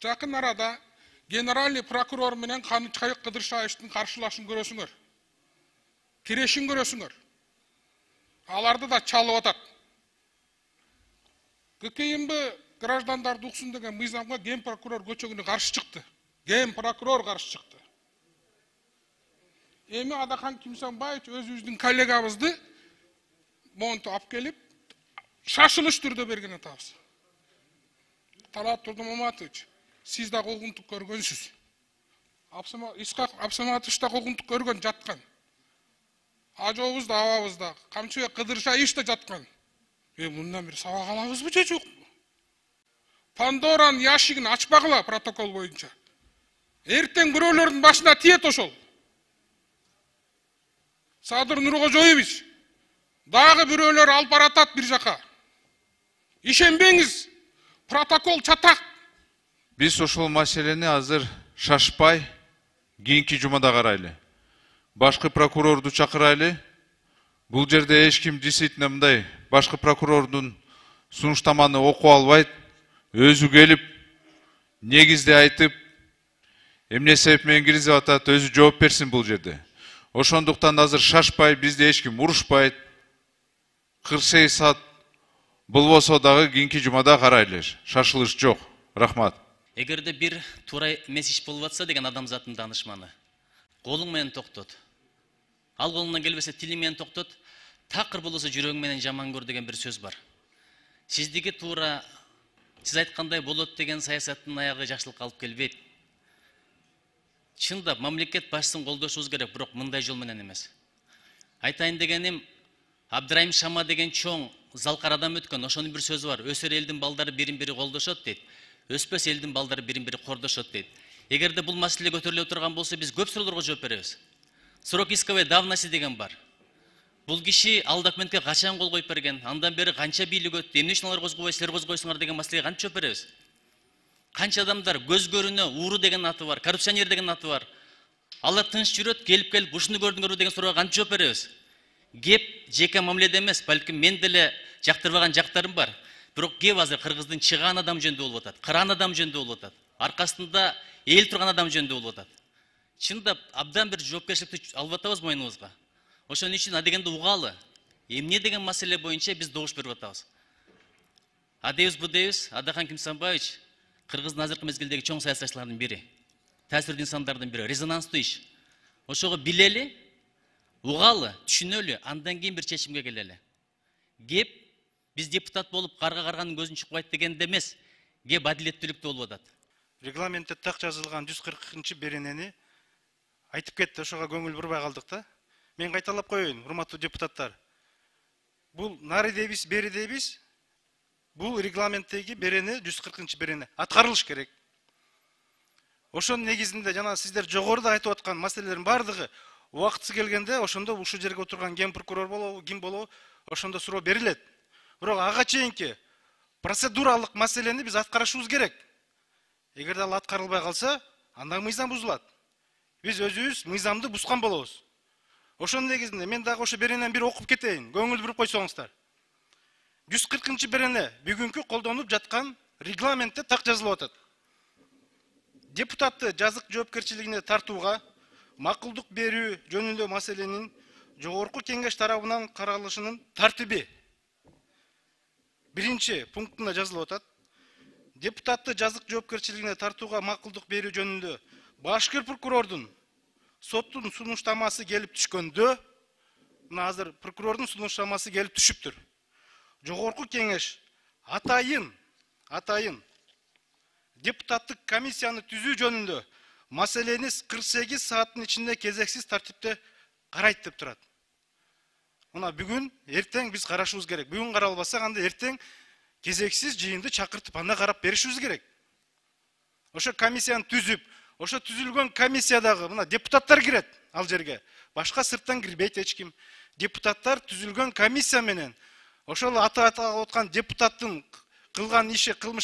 Жақын арада генеральный прокурор менен Канычбек Кыдыршаевдин каршылашын көрөсүңөр. Кирешин көрөсүңөр. Аларды да чалып атат. ККМБ граждандарды уксун деген мыйзамга ген прокурор көчөгүнө каршы чыкты. Ген прокурор каршы чыкты. Эми Адахан Кимсанбаевич өзүбүздүн коллегабызды монту алып келип, шашылыш түрдө берген атабыз. Талап Турдумаматович, сиз да куугунтук көргөнсүз. Исхак Абсаматович да куугунтук көргөн, жаткан. Ажообуз да абабыз да, Камчыбек Кыдыршаевич да жаткан. Мындан бир сабак алабызбы же жокпу? Пандоранын яшигин ачпагыла протокол боюнча. Эртең бирөөлөрдүн башына тиет ошол. Садыр Нуркожоевич дагы бирөөлөр алып баратат бир жака. Ишенбеңиз, протокол чатак. Биз ошол маселени азыр шашпай, кийинки жумада карайлы. Башкы прокурорду чакырайлы. Бул жерде эч ким действительно мындай башкы прокурордун сунуштаманы окуп албайт, өзү келип, негизде айтып, эмне себеп менен киргизип атат, өзү жооп берсин бул жерде. Ошондуктан азыр шашпай, бизде эч ким урушпайт. 48 саат болбосо дагы кийинки жумада карайлы. Шашылыш жок. Рахмат. Эгерде бир туура эмес иш болуп атса деген адамзаттын данышманы, колуң менен токтот. Ал колуңдан келбесе тилиң менен токтот. Такыр болосо жүрөгүң менен жаман көр деген бир сөз бар. Сиздиги туура сиз айткандай болот деген саясаттын аягы жакшылыкка алып келбейт. Чындап мамлекет башчысын колдошубуз керек, бирок мындай жол менен эмес. Айтайын дегеним, Абдырайым Шама деген чоң залкар адам өткөн, ошонун бир сөзү бар. Өсөр элдин балдары бирин-бири колдошот дейт. Өспөс элдин балдары бирин-бири кордошот дейт. Эгерде бул маселе көтөрүлө турган болсо, биз көп суроолорго жооп беребиз. Срок исковой давности деген бар. Бул киши ал документке качан кол коюп берген, андан бери канча бийлик өттү, эмне үчүн алар козгобой, силер козгойсуңар деген маселеге кантип жооп беребиз? Канча адамдар көз көрүнө ууру деген аты бар, коррупционер деген аты бар. Алар тынч жүрөт, келип ушуну көрдүңөрбү деген суроого кантип жооп беребиз? Кеп жеке мамиледе эмес, балким мен деле жактырбаган жактарым бар. Бирок кеп азыр кыргыздын чыгаан адам жөнүндө болуп атат, кыран адам жөнүндө болуп атат. Аркасында эл турган адам жөнүндө болуп атат. Чындап абдан бир жоопкерчиликти алып атабыз мойнубузга. Ошон үчүн адегенде угалы. Эмне деген маселе боюнча биз добуш берип атабыз. Адебиз бу дейбиз, Адахан Кимсанбаевич кыргыздын азыркы мезгилдеги чоң саясатчылардын бири. Таасирдүү инсандардын бири, резонанстуу иш. Ошого билели, угалы, түшүнөлү, андан кийин бир чечимге келели. Кеп биз депутат болуп карга карганын көзүн чукпайт дегенде эмес, кеп адилеттүүлүктүү болуп атат. Регламентте так жазылган 140-беренени айтып кетти, ошого көңүл бурбай калдык да. Мен кайталап коеюн, урматтуу депутаттар. Бул нары дейбиз, бери дейбиз. Бул регламенттеги берени 140-берени аткарылыш керек. Ошонун негизинде жана сиздер жогоруда айтып аткан маселелердин бардыгы убактысы келгенде ошондо ушул жерге отурган ген прокурор болобу, ким болобу, ошондо суроо берилет. Бирок ага чейинки процедуралык маселени биз аткарышыбыз керек. Эгерде ал аткарылбай калса, анда мыйзам бузулат. Биз өзүбүз мыйзамды бузган болобуз. Ошонун негизинде мен дагы ошо беренен бир окуп кетейин, көңүл буруп койсоңуздар. 140-берене бүгүнкү колдонуп жаткан регламентте так жазылып атат. Депутатты жазык жоопкерчилигине тартууга макулдук берүү жөнүндө маселенин жогорку кеңеш тарабынан каралышынын тартиби. Биринчи пунктунда жазылып атат. Депутатты жазык жоопкерчилигине тартууга макулдук берүү жөнүндө башкы прокурордун соттун сунуштамасы келип түшкөндө, мына азыр прокурордун сунуштамасы келип түшүптүр. Жогорку кеңеш атайын депутаттык комиссияны түзүү жөнүндө маселени 48 сааттын ичинде кезексиз тартипте карайт деп турат. Мына бүгүн, эртең биз карашыбыз керек. Бүгүн каралбаса, анда эртең кезексиз жыйынды чакыртып анда карап беришибиз керек. Ошо комиссияны түзүп, ошо түзүлгөн комиссиядагы мына депутаттар кирет ал жерге. Башка сырттан кирбейт эч ким. Депутаттар түзүлгөн комиссия менен ошол аталып аткан депутаттын кылган иши, кылмыш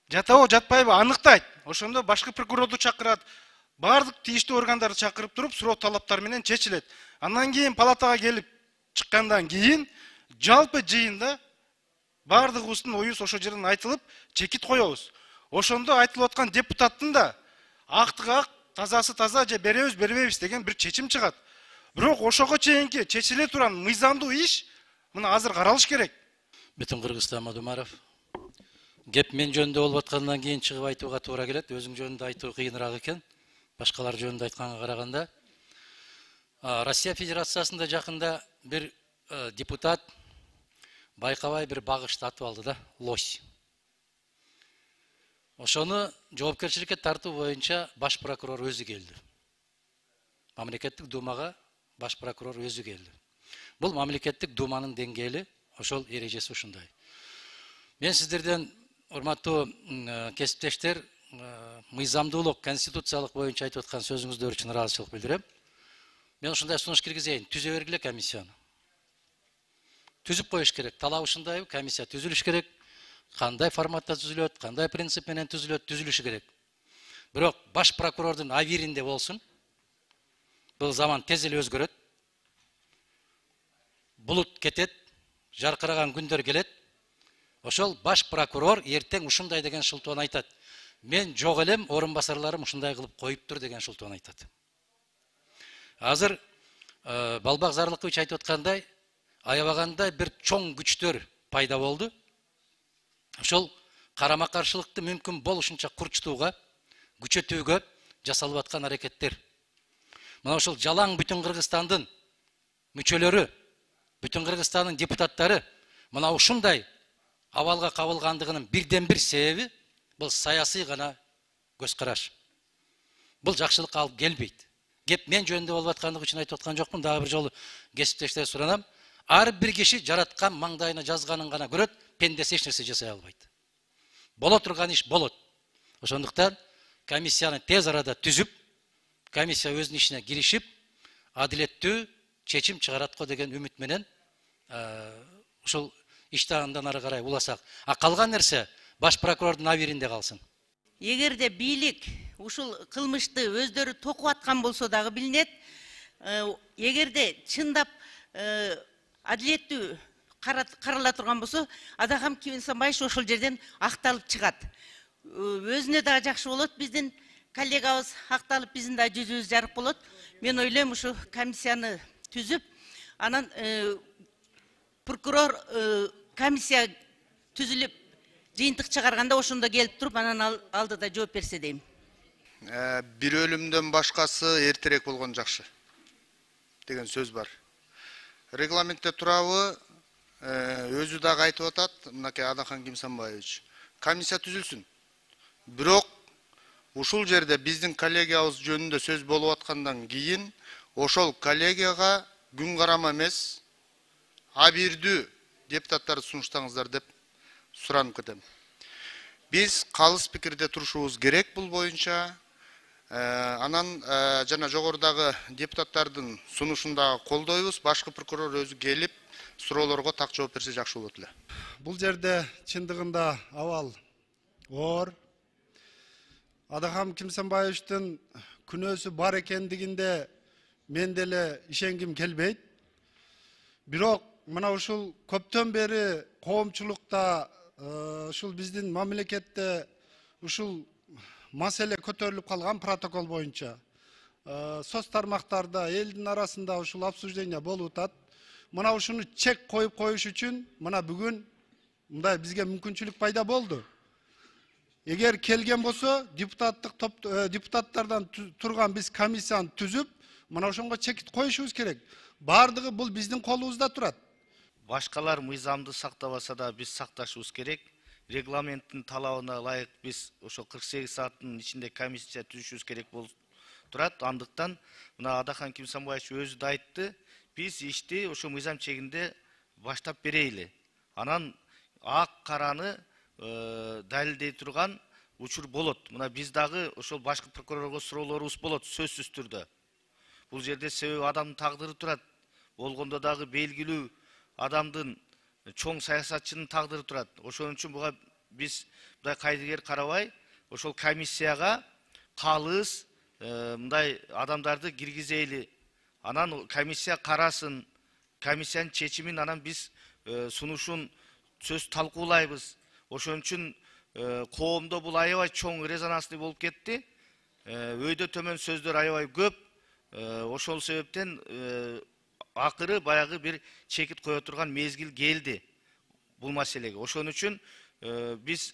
жатабы, жатпайбы аныктайт. Ошондо башкы прокурорду чакырат, бардык тийиштүү органдарды чакырып туруп, суроо талаптар менен чечилет. Андан кийин палатага келип чыккандан кийин жалпы жыйында бардыгыбыздын оюбуз ошол жерден айтылып чекит коебуз. Ошондо айтылып аткан депутаттын да актыгы ак, тазасы таза же беребиз бербейбиз деген бир чечим чыгат. Бирок ошого чейинки чечиле турган мыйзамдуу иш мына азыр каралыш керек. Бүтүн Кыргызстан Мадумаров. Геп мен жөнүндө болуп аткандан кийин чыгып айтууга туура келет. Өзүң жөнүндө айтуу кыйыныраак экен. Башкалар жөнүндө айтканга караганда. Россия Федерациясында жакында бир депутат байкабай бир багышты атып алды да, лось. Ошону жоопкерчиликке тартуу боюнча баш прокурор өзү келди. Мамлекеттик думага баш прокурор өзү келди. Бул мамлекеттик думанын деңгээли, ошол эрежеси ушундай. Мен сиздерден, урматтуу кесиптештер, мыйзамдуулук, конституциялык боюнча айтып аткан сөзүңүздөр үчүн ыраазычылык билдирем. Мен ушундай сунуш киргизейин, түзө бергиле комиссияны. Түзүп коюш керек, талап ушундай, комиссия түзүлүш керек. Кандай форматта түзүлөт, кандай принцип менен түзүлөт, түзүлүшү керек. Бирок баш прокурордун авиринде болсун. Бул заман тез эле өзгөрөт. Булут кетет, жаркыраган күндөр келет. Ошол баш прокурор эртең ушундай деген шылтоон айтат. Мен жок элем, орун басарларым ушундай кылып коюптур деген шылтоон айтат. Азыр Балбак Зарлыкович айтып аткандай, аябагандай бир чоң күчтөр пайда болду. Ошол карама каршылыкты мүмкүн болушунча курчтууга, күчөтүүгө жасалып аткан аракеттер. Мына ошол жалаң бүтүн Кыргызстандын мүчөлөрү, бүтүн Кыргызстандын депутаттары мына ушундай абалга кабылгандыгынын бирден бир себеби бул саясий гана көз караш. Бул жакшылыкка алып келбейт. Кеп мен жөнүндө болуп аткандыгы үчүн айтып аткан жокмун, дагы бир жолу кесиптештер суранам. Ар бир киши жараткан маңдайына жазганын гана көрөт, пендеси эч нерсе жасай албайт. Боло турган иш болот. Ошондуктан комиссияны тез арада түзүп, комиссия өзүнүн ишине киришип, адилеттүү чечим чыгарат го деген үмүт менен ушул ишти андан ары карай уласак. А калган нерсе баш прокурордун авиринде калсын. Эгерде бийлик ушул кылмышты өздөрү токуп аткан болсо дагы билинет. Эгерде чындап адилеттүү карала турган болсо, Адахам Кимсанбаевич ошол жерден акталып чыгат. Өзүнө да жакшы болот, биздин коллегабыз акталып, биздин да жүзүбүз жарык болот. Мен ойлойм, ушу комиссияны түзүп, анан прокурор комиссия түзүлүп, жыйынтык чыгарганда ошондо келип туруп, анан алдыда жооп берсе дейм. Бир өлүмдөн башкасы эртерээк болгон жакшы деген сөз бар. Регламентте турабы, өзү дагы айтып атат, мынакей Адахам Кимсанбаевич. Комиссия түзүлсүн. Бирок ушул жерде биздин коллегиябыз жөнүндө сөз болуп аткандан кийин, ошол коллегияга күн карама эмес, абирдүү депутаттарды сунуштаңыздар деп суранып кетем. Биз калыс пикирде турушубуз керек бул боюнча. Анан жана жогорудагы депутаттардын сунушун дагы колдойбуз. Башкы прокурор өзү келип, суроолорго так жооп берсе жакшы болот эле. Бул жерде чындыгында абал оор. Адахам Кимсанбаевичтин күнөөсү бар экендигинде мен деле ишенгим келбейт. Бирок мына ушул көптөн бери коомчулукта, ушул биздин мамлекетте ушул маселе көтөрүлүп калган протокол боюнча. Соц тармактарда элдин арасында ушул обсуждение болуп атат. Мына ушуну чек коюп коюш үчүн мына бүгүн мындай бизге мүмкүнчүлүк пайда болду. Эгер келген болсо, депутаттардан турган биз комиссияны түзүп, мына ошонго чекит коюшубуз керек. Бардыгы бул биздин колубузда турат. Башкалар мыйзамды сактабаса да биз сакташыбыз керек. Регламенттин талабына ылайык биз ошо 48 сааттын ичинде комиссия түзүшүбүз керек болуп турат. Андыктан мына Адахам Кимсанбаевич өзү да айтты, биз ишти ошо мыйзам чегинде баштап берейли. Анан ак караны далилдей турган учур болот. Мына биз дагы ошол башкы прокурорго суроолорубуз болот сөзсүз түрдө. Бул жерде себеби адамдын тагдыры турат. Болгондо дагы белгилүү адамдын чоң саясатчынын тагдыры турат. Ошон үчүн буга биз мындай кайдыгер карабай, ошол комиссияга калыс мындай адамдарды киргизейли. Анан комиссия карасын, комиссиянын чечимин анан биз сунушун сөз талкуулайбыз. Ошон үчүн коомдо бул аябай чоң резонанстуу болуп кетти. Өйдө төмөн сөздөр аябай көп. Ошол себептен акыры баягы бир чекит кое турган мезгил келди бул маселеге. Ошон үчүн биз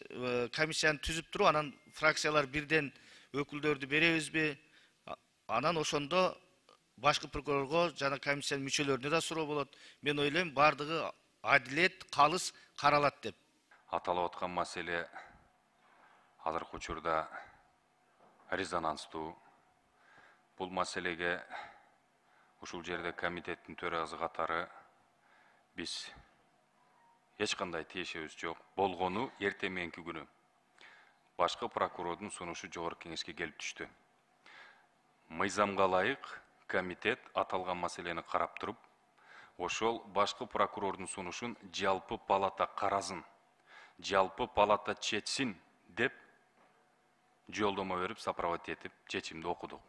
комиссияны түзүп туруп, анан фракциялар бирден өкүлдөрдү беребизби? Анан ошондо башкы прокурорго жана комиссиянын мүчөлөрүнө да суроо болот. Мен ойлойм, бардыгы адилет, калыс каралат деп. Аталып аткан маселе азыркы учурда резонанстуу. Бул маселеге ушул жерде комитеттин төрагасы катары биз эч кандай тиешебиз жок. Болгону эртең мененки күнү башкы прокурордун сунушу жогорку кеңешке келип түштү. Мыйзамга ылайык комитет аталган маселени карап туруп, ошол башкы прокурордун сунушун жалпы палата карасын, жалпы палата чечсин деп жолдомо берип, сопровод этип чечимди окудук.